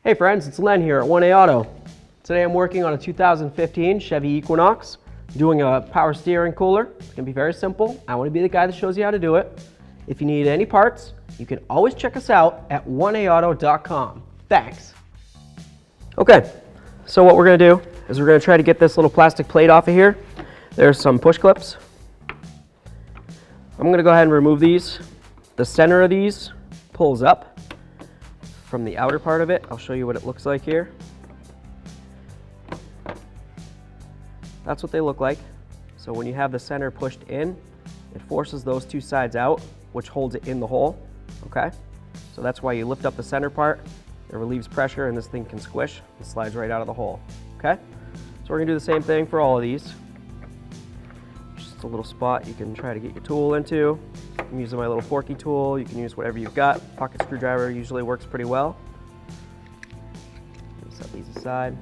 Hey friends, it's Len here at 1A Auto. Today I'm working on a 2015 Chevy Equinox, doing a power steering cooler. It's going to be very simple. I want to be the guy that shows you how to do it. If you need any parts, you can always check us out at 1aauto.com. Thanks. Okay, so what we're going to do is we're going to try to get this little plastic plate off of here. There's some push clips. I'm going to go ahead and remove these. The center of these pulls up from the outer part of it. I'll show you what it looks like here. That's what they look like. So when you have the center pushed in, it forces those two sides out, which holds it in the hole, okay? So that's why you lift up the center part, it relieves pressure, and this thing can squish and slides right out of the hole, okay? So we're gonna do the same thing for all of these. Just a little spot you can try to get your tool into. I'm using my little forky tool. You can use whatever you've got. Pocket screwdriver usually works pretty well. Set these aside.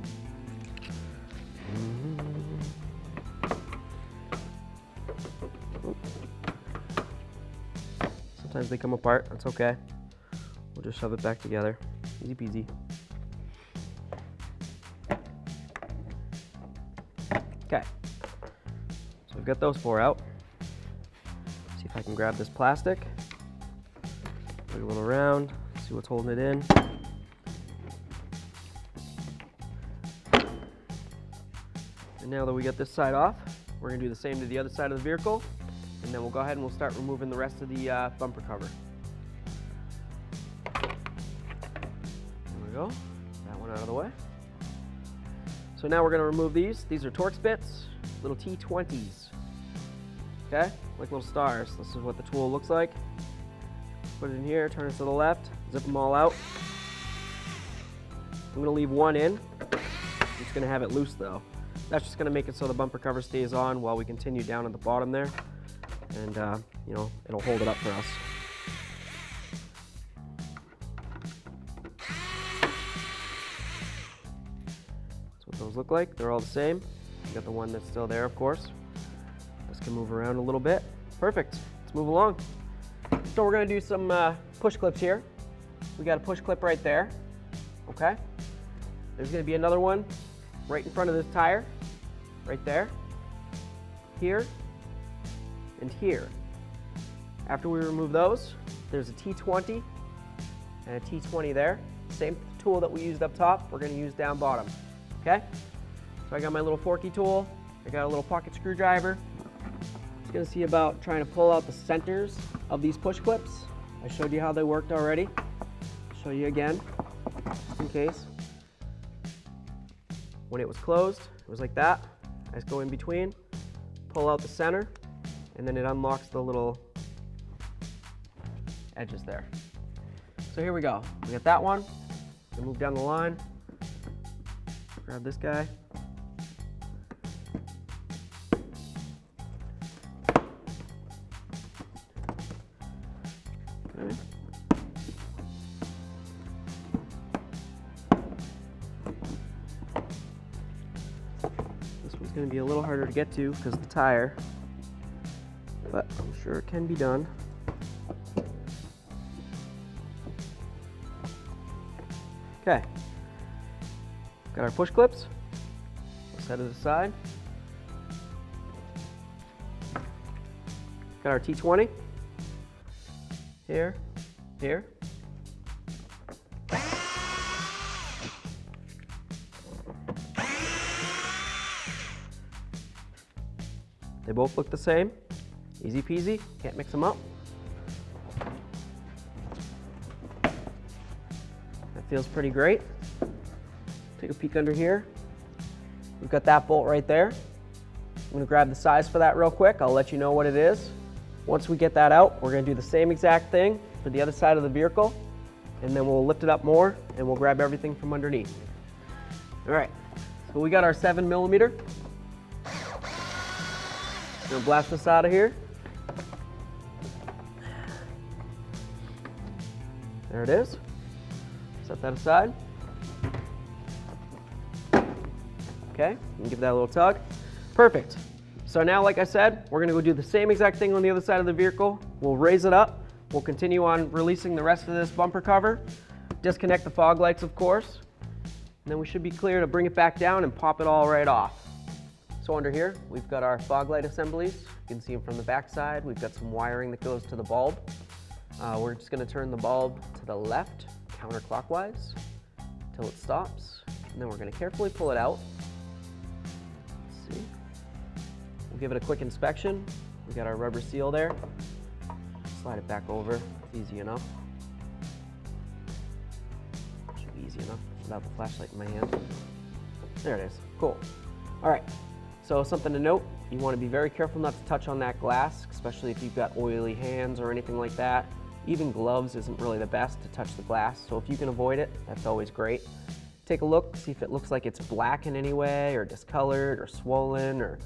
Sometimes they come apart, that's okay. We'll just shove it back together. Easy peasy. Okay, so we've got those four out. See if I can grab this plastic, wiggle it around, see what's holding it in. And now that we get this side off, we're going to do the same to the other side of the vehicle, and then we'll go ahead and we'll start removing the rest of the bumper cover. There we go, that one out of the way. So now we're going to remove these. These are Torx bits, little T20s, okay, like little stars. This is what the tool looks like. Put it in here, turn it to the left, zip them all out. I'm going to leave one in. I'm just going to have it loose though. That's just going to make it so the bumper cover stays on while we continue down at the bottom there, and you know, it'll hold it up for us. That's what those look like. They're all the same. You got the one that's still there, of course. This can move around a little bit. Perfect. Let's move along. So we're going to do some push clips here. We got a push clip right there. Okay. There's going to be another one right in front of this tire, right there, here, and here. After we remove those, there's a T20 and a T20 there. Same tool that we used up top, we're going to use down bottom. Okay? So I got my little forky tool, I got a little pocket screwdriver. Just going to see about trying to pull out the centers of these push clips. I showed you how they worked already. I'll show you again, just in case. When it was closed, it was like that. I just go in between, pull out the center, and then it unlocks the little edges there. So here we go. We got that one. We move down the line. Grab this guy. Okay. It's going to be a little harder to get to because of the tire, but I'm sure it can be done. Okay, got our push clips. We'll set it aside. Got our T20 here, here. They both look the same, easy peasy, can't mix them up. That feels pretty great. Take a peek under here. We've got that bolt right there. I'm gonna grab the size for that real quick. I'll let you know what it is. Once we get that out, we're gonna do the same exact thing for the other side of the vehicle, and then we'll lift it up more and we'll grab everything from underneath. All right, so we got our 7mm. Gonna blast this out of here. There it is. Set that aside. Okay, and give that a little tug. Perfect. So now, like I said, we're gonna go do the same exact thing on the other side of the vehicle. We'll raise it up. We'll continue on releasing the rest of this bumper cover. Disconnect the fog lights, of course. And then we should be clear to bring it back down and pop it all right off. So under here, we've got our fog light assemblies. You can see them from the back side. We've got some wiring that goes to the bulb. We're just gonna turn the bulb to the left, counterclockwise, until it stops. And then we're gonna carefully pull it out. Let's see. We'll give it a quick inspection. We got our rubber seal there. Slide it back over, it's easy enough. Should be easy enough without the flashlight in my hand. There it is, cool. All right, so something to note, you wanna be very careful not to touch on that glass, especially if you've got oily hands or anything like that. Even gloves isn't really the best to touch the glass, so if you can avoid it, that's always great. Take a look, see if it looks like it's black in any way, or discolored, or swollen, or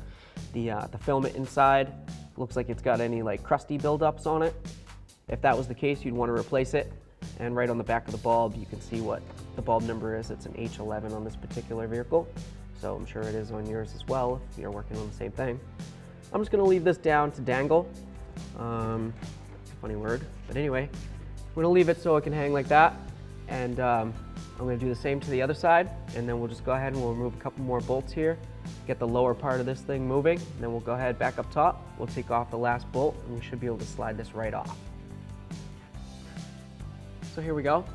the filament inside looks like it's got any like crusty buildups on it. If that was the case, you'd want to replace it. And right on the back of the bulb, you can see what the bulb number is. It's an H11 on this particular vehicle, so I'm sure it is on yours as well if you're working on the same thing. I'm just going to leave this down to dangle. Funny word, but anyway, I'm going to leave it so it can hang like that, and I'm going to do the same to the other side, and then we'll just go ahead and we'll remove a couple more bolts here, get the lower part of this thing moving, and then we'll go ahead back up top, we'll take off the last bolt, and we should be able to slide this right off. So here we go.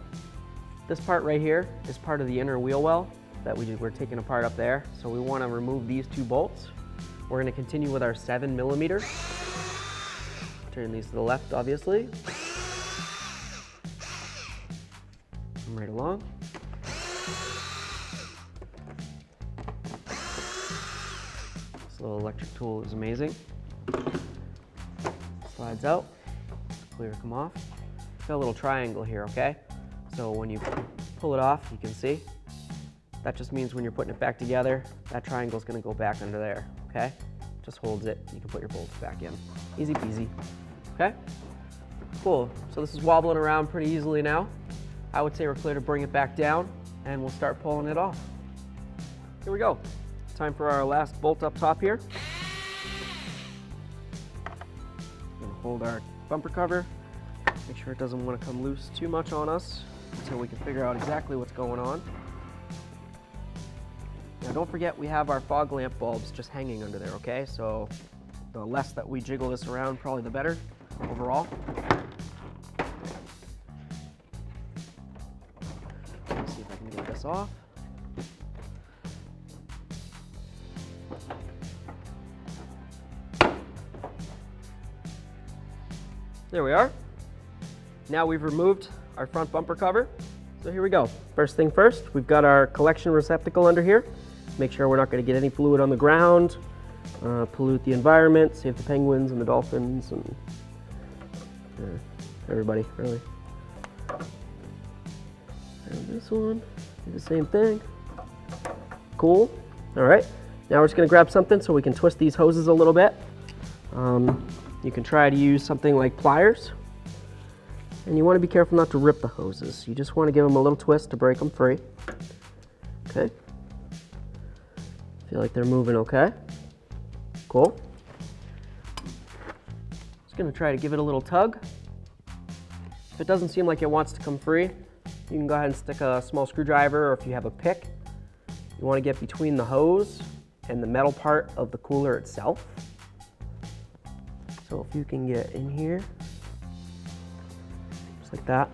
This part right here is part of the inner wheel well that we're taking apart up there, so we want to remove these two bolts. We're going to continue with our 7mm. Turn these to the left, obviously. And right along. This little electric tool is amazing. Slides out, clear come off. Got a little triangle here, okay? So when you pull it off, you can see, that just means when you're putting it back together, that triangle is gonna go back under there, okay? Just holds it, you can put your bolts back in. Easy peasy, okay? Cool, so this is wobbling around pretty easily now. I would say we're clear to bring it back down, and we'll start pulling it off. Here we go. Time for our last bolt up top here. We're gonna hold our bumper cover, make sure it doesn't want to come loose too much on us until we can figure out exactly what's going on. Now don't forget we have our fog lamp bulbs just hanging under there, okay? So the less that we jiggle this around, probably the better overall. Let's see if I can get this off. There we are. Now we've removed our front bumper cover. So here we go. First thing first, we've got our collection receptacle under here. Make sure we're not going to get any fluid on the ground, pollute the environment, save the penguins and the dolphins and everybody, really. And this one, do the same thing. Cool. All right. Now we're just going to grab something so we can twist these hoses a little bit. You can try to use something like pliers. And you want to be careful not to rip the hoses. You just want to give them a little twist to break them free. Okay. Feel like they're moving okay. Cool. Just going to try to give it a little tug. If it doesn't seem like it wants to come free, you can go ahead and stick a small screwdriver, or if you have a pick, you want to get between the hose and the metal part of the cooler itself. So if you can get in here, just like that.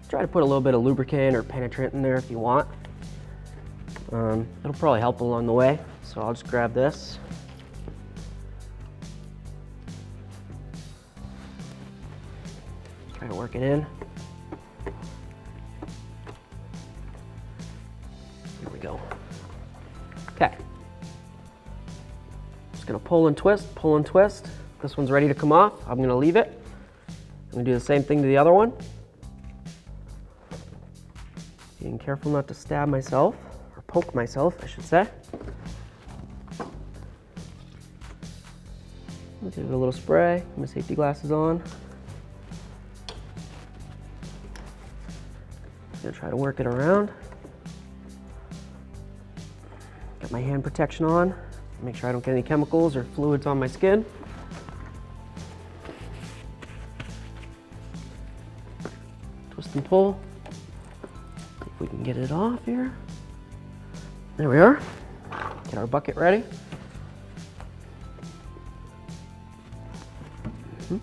Try to put a little bit of lubricant or penetrant in there if you want. It'll probably help along the way. So I'll just grab this. Try to work it in. Here we go. Okay. Just gonna pull and twist, pull and twist. This one's ready to come off. I'm gonna leave it. I'm gonna do the same thing to the other one. Being careful not to stab myself, or poke myself, I should say. Give it a little spray, put my safety glasses on. Gonna try to work it around. Got my hand protection on. Make sure I don't get any chemicals or fluids on my skin. Twist and pull. See if we can get it off here. There we are. Get our bucket ready. There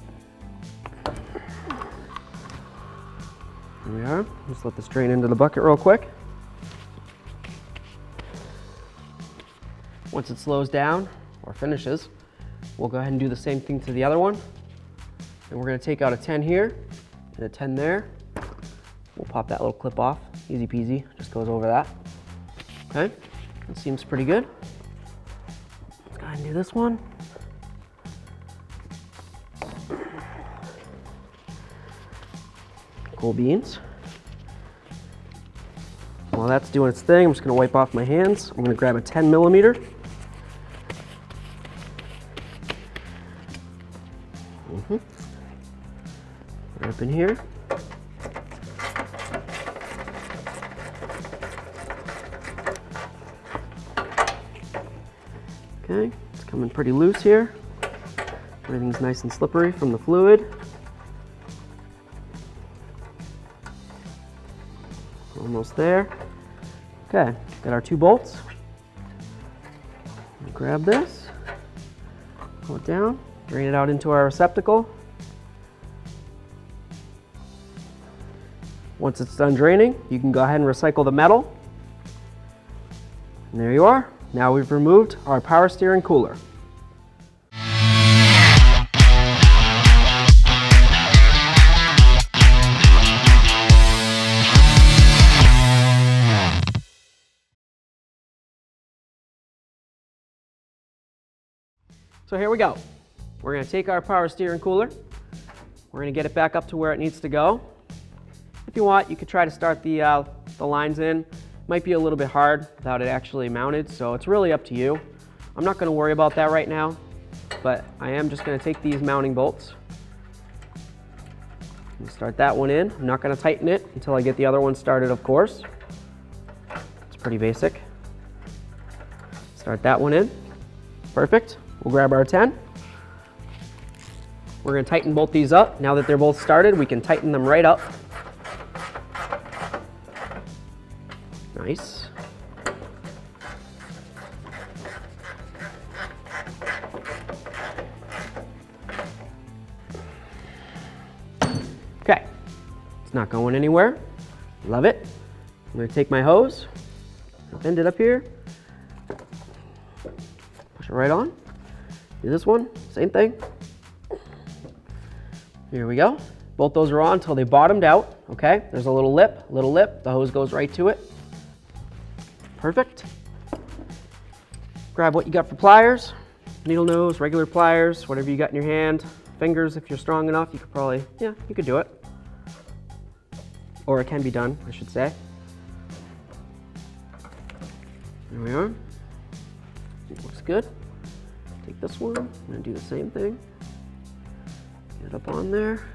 we are. Just let this drain into the bucket real quick. Once it slows down or finishes, we'll go ahead and do the same thing to the other one. And we're going to take out a 10 here and a 10 there. We'll pop that little clip off. Easy peasy, just goes over that. Okay, that seems pretty good. Let's go ahead and do this one. Cool beans. While that's doing its thing, I'm just going to wipe off my hands. I'm going to grab a 10 millimeter. Right up in here. Okay, it's coming pretty loose here. Everything's nice and slippery from the fluid. Almost there. Okay, got our 2 bolts. Grab this, pull it down, drain it out into our receptacle. Once it's done draining, you can go ahead and recycle the metal. And there you are. Now we've removed our power steering cooler. So here we go. We're going to take our power steering cooler. We're going to get it back up to where it needs to go. If you want, you could try to start the lines in. Might be a little bit hard without it actually mounted, so it's really up to you. I'm not going to worry about that right now, but I am just going to take these mounting bolts and start that one in. I'm not going to tighten it until I get the other one started, of course. It's pretty basic. Start that one in. Perfect. We'll grab our 10. We're going to tighten both these up. Now that they're both started, we can tighten them right up. Nice. Okay, it's not going anywhere. Love it. I'm going to take my hose, bend it up here, push it right on. Do this one, same thing. Here we go. Both those are on until they bottomed out. Okay, there's a little lip, the hose goes right to it. Perfect. Grab what you got for pliers, needle nose, regular pliers, whatever you got in your hand. Fingers, if you're strong enough, you could probably, yeah, you could do it. Or it can be done, I should say. There we are. It looks good. Take this one, I'm gonna do the same thing. Get it up on there.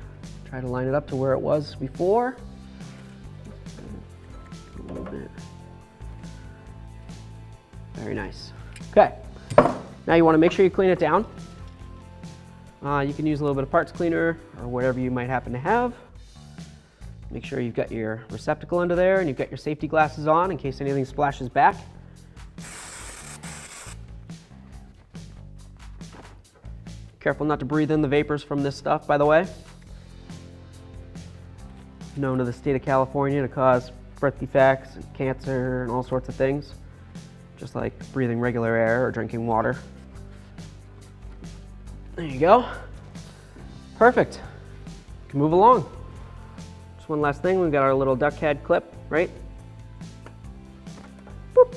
Try to line it up to where it was before. A little bit. Very nice. Okay, now you want to make sure you clean it down. You can use a little bit of parts cleaner or whatever you might happen to have. Make sure you've got your receptacle under there and you've got your safety glasses on in case anything splashes back. Careful not to breathe in the vapors from this stuff, by the way. Known to the state of California to cause birth defects and cancer and all sorts of things. Just like breathing regular air or drinking water. There you go. Perfect. You can move along. Just one last thing, we've got our little duck head clip, right? Boop.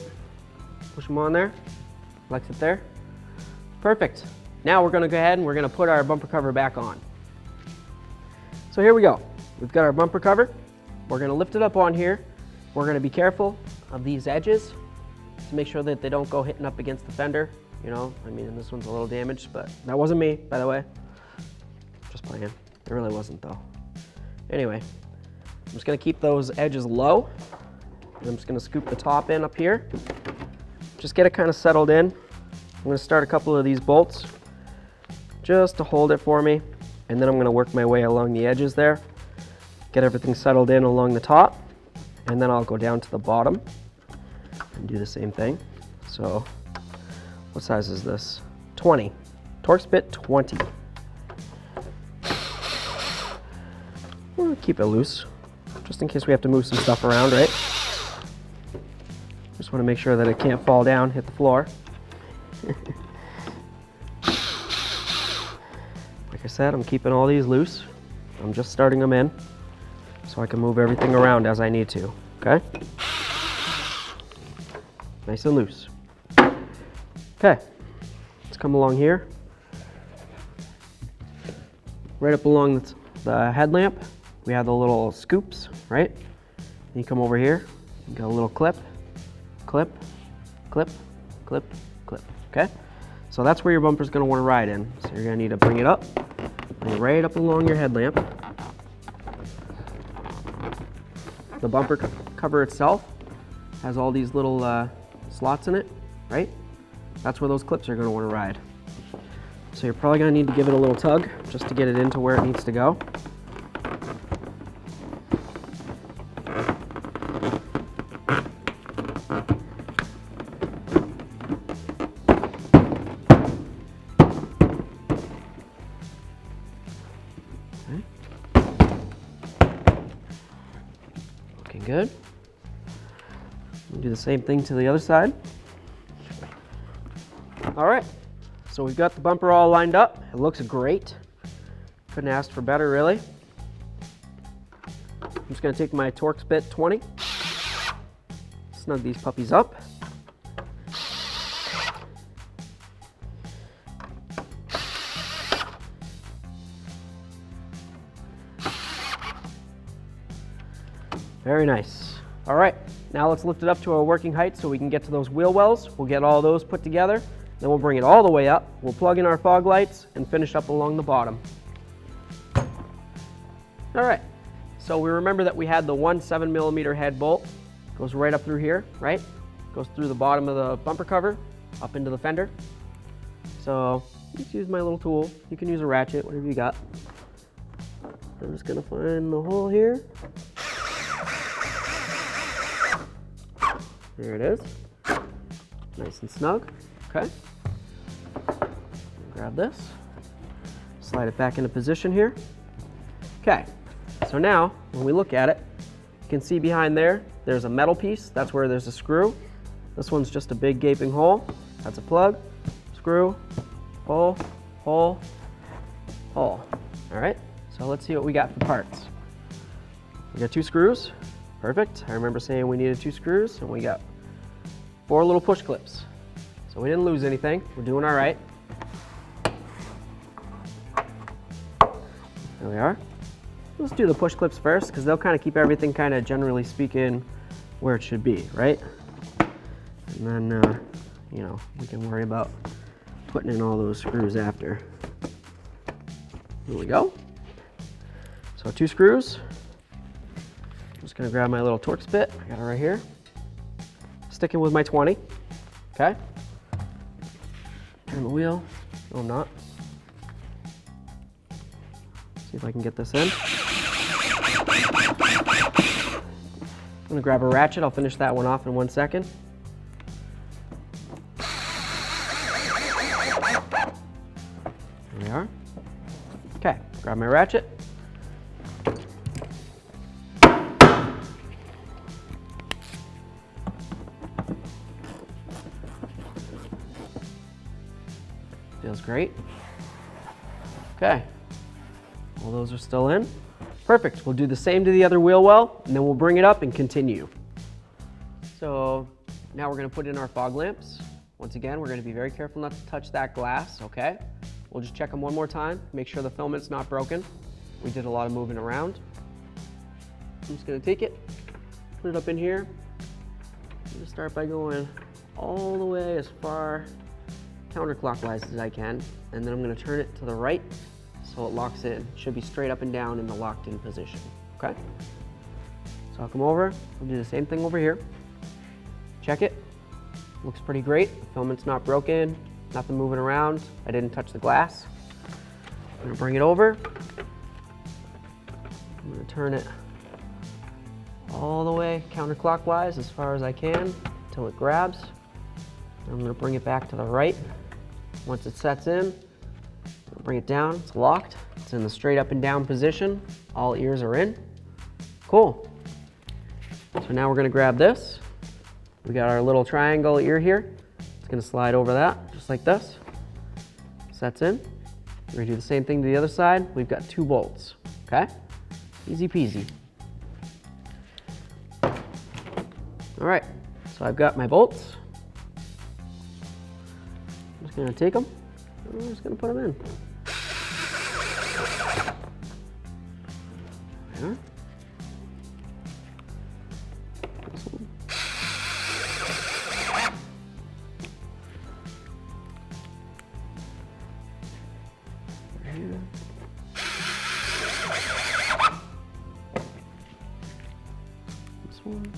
Push them on there. Flex it there. Perfect. Now we're gonna go ahead and we're gonna put our bumper cover back on. So here we go. We've got our bumper cover. We're gonna lift it up on here. We're gonna be careful of these edges to make sure that they don't go hitting up against the fender. You know, I mean, this one's a little damaged, but that wasn't me, by the way. Just playing. It really wasn't, though. Anyway, I'm just gonna keep those edges low. And I'm just gonna scoop the top in up here. Just get it kind of settled in. I'm gonna start a couple of these bolts just to hold it for me. And then I'm gonna work my way along the edges there. Get everything settled in along the top. And then I'll go down to the bottom. and do the same thing. So what size is this? 20. Torx bit 20. We'll keep it loose, just in case we have to move some stuff around, right? Just want to make sure that it can't fall down, hit the floor. Like I said, I'm keeping all these loose. I'm just starting them in so I can move everything around as I need to, okay? Nice and loose. Okay, let's come along here. Right up along the headlamp, we have the little scoops, right? You come over here, you got a little clip, clip, clip, clip, clip, okay? So that's where your bumper's gonna wanna ride in. So you're gonna need to bring it up, bring it right up along your headlamp. The bumper cover itself has all these little slots in it, right? That's where those clips are gonna wanna ride. So you're probably gonna need to give it a little tug just to get it into where it needs to go. Looking good. We'll do the same thing to the other side. All right, so we've got the bumper all lined up. It looks great. Couldn't ask for better, really. I'm just gonna take my Torx bit 20, snug these puppies up. Very nice. All right, now let's lift it up to a working height so we can get to those wheel wells. We'll get all those put together, then we'll bring it all the way up. We'll plug in our fog lights and finish up along the bottom. All right, so we remember that we had the one 7mm head bolt. Goes right up through here, right? Goes through the bottom of the bumper cover, up into the fender. So just use my little tool. You can use a ratchet, whatever you got. I'm just gonna find the hole here. There it is. Nice and snug. Okay. Grab this. Slide it back into position here. Okay. So now, when we look at it, you can see behind there, there's a metal piece. That's where there's a screw. This one's just a big gaping hole. That's a plug. Screw. Hole. Hole. Hole. All right. So let's see what we got for parts. We got 2 screws. Perfect. I remember saying we needed 2 screws, and we got 4 little push clips. So we didn't lose anything. We're doing all right. There we are. Let's do the push clips first, because they'll kind of keep everything kind of generally speaking where it should be, right? And then, you know, we can worry about putting in all those screws after. Here we go. So 2 screws. I'm just gonna grab my little Torx bit. I got it right here. Sticking with my 20, okay? Turn the wheel. No, I'm not. See if I can get this in. I'm gonna grab a ratchet. I'll finish that one off in 1 second. There we are. Okay, grab my ratchet. Feels great. Okay, all those are still in. Perfect, we'll do the same to the other wheel well, and then we'll bring it up and continue. So now we're gonna put in our fog lamps. Once again, we're gonna be very careful not to touch that glass, okay? We'll just check them one more time, make sure the filament's not broken. We did a lot of moving around. I'm just gonna take it, put it up in here. I'm gonna start by going all the way as far counterclockwise as I can, and then I'm going to turn it to the right so it locks in. It should be straight up and down in the locked in position, okay? So I'll come over, we'll do the same thing over here. Check it, looks pretty great. The filament's not broken, nothing moving around. I didn't touch the glass. I'm going to bring it over. I'm going to turn it all the way counterclockwise as far as I can. until it grabs. I'm going to bring it back to the right. Once it sets in, I'll bring it down. It's locked. It's in the straight up and down position. All ears are in. Cool. So now we're going to grab this. We got our little triangle ear here. It's going to slide over that, just like this. Sets in. We're going to do the same thing to the other side. We've got 2 bolts. Okay? Easy peasy. All right, so I've got my bolts. I'm just gonna take them, and I'm just gonna put them in. There. This one. Here. This one.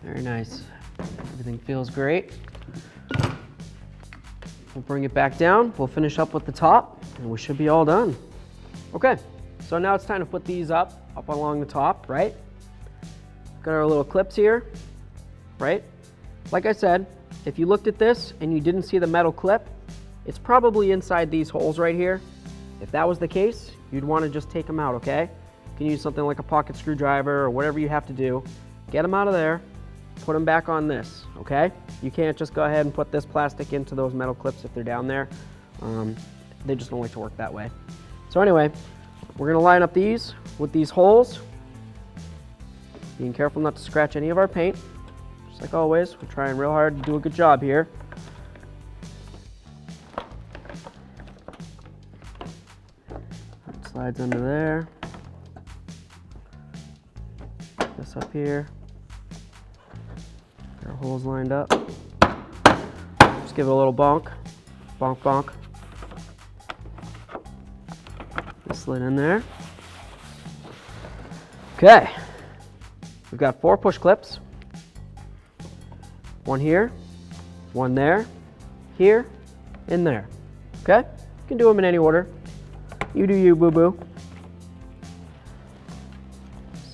Very nice. Everything feels great. We'll bring it back down. We'll finish up with the top, and we should be all done. Okay, so now it's time to put these up along the top, right? Got our little clips here, right? Like I said, if you looked at this and you didn't see the metal clip, it's probably inside these holes right here. If that was the case, you'd want to just take them out, okay? You can use something like a pocket screwdriver or whatever you have to do. Get them out of there. Put them back on this, okay? You can't just go ahead and put this plastic into those metal clips if they're down there. They just don't like to work that way. So anyway, we're gonna line up these with these holes. Being careful not to scratch any of our paint. Just like always, we're trying real hard to do a good job here. That slides under there. This up here. Our holes lined up. Just give it a little bonk. Bonk, bonk. Just slid in there. Okay. We've got 4 push clips. One here, one there, here, and there. Okay? You can do them in any order. You do you, boo-boo.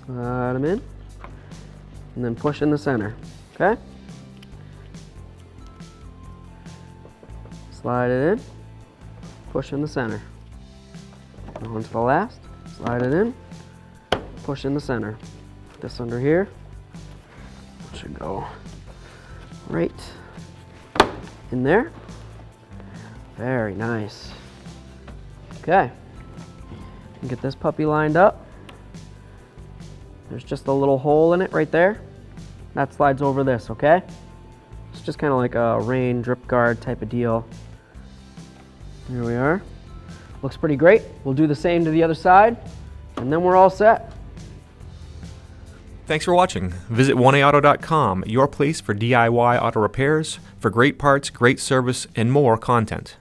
Slide them in. And then push in the center. Okay? Slide it in, push in the center. Go on to the last, slide it in, push in the center. Put this under here. Should go right in there. Very nice. Okay. Get this puppy lined up. There's just a little hole in it right there. That slides over this, okay? It's just kind of like a rain drip guard type of deal. Here we are. Looks pretty great. We'll do the same to the other side, and then we're all set. Thanks for watching. Visit 1AAuto.com, your place for DIY auto repairs, for great parts, great service, and more content.